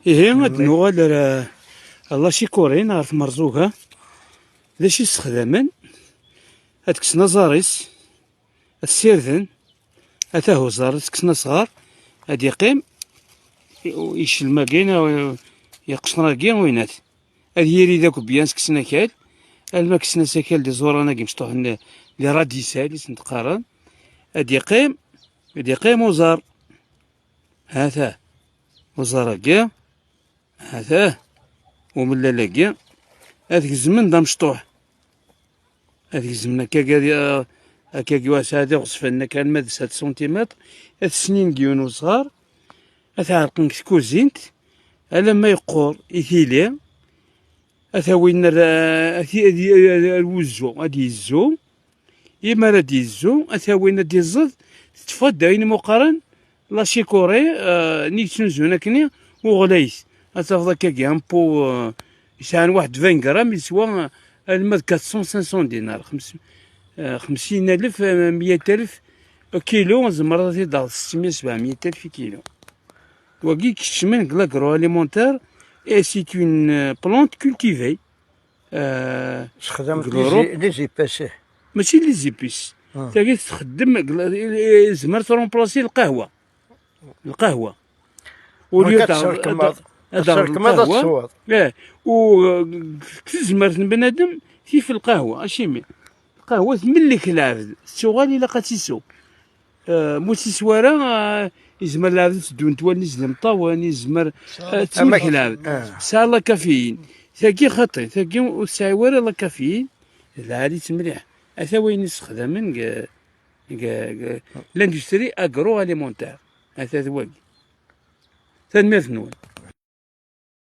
إيه غاد نوغال الله شيكورين عرف مرزوقها لاش يستخدمن هاد كسنا زاريس السيرذن هو زاريس كسنا صغار هاد يقيم يشل ماكينة يقشنا كين وينات هاد يري داك بيان كسنا كال الما كسنا ساكال دي زورانا كي مشطوح لي راديسال يسنتقارن هاد يقيم وزار هذا وزار كاع هذا وملا لاكيا هذيك الزمن دا مشطوح هذيك الزمن هكا واسع هذا غصفنا كان ماد 7 سنتيمتر هاد السنين كيونو صغار أتعرقن كوزينت ألا ما يقور إثيلي أثاوين الوزو غادي يزو إما غادي يزو أثاوين غادي يزد تفاد داين مقارن لا شيكوري نيك تنزونا كني وغلايس أتافضا كاكي ان بو يسعان واحد 20 غرام يسوا الماد 400 500 دينار 50,000 100,000 كيلو زمرة تيضغط 600 700,000 كيلو وكي كتشمن لاغرواليمونتير اي سيت اون بلونت كولتيفي استخدمت لي زيباسي ماشي لي زيبيس تاكي تخدم زمر ترومبلاسي القهوة وليو الكماض الصواد و كتزمر بنادم كيف القهوة اشي القهوة تملك العبد الشغال إلا قاتيسو موسي سوارا يزمر العبد تدون توالي زلم طاوان يزمر تملك العبد ساعة لا كافيين ثاكي خطي ثاكي وساعة لا كافيين العالي تمليح هذا وين يستخدمن لاندستري اغرو اليمونتير هذا ثواقي تنمير نون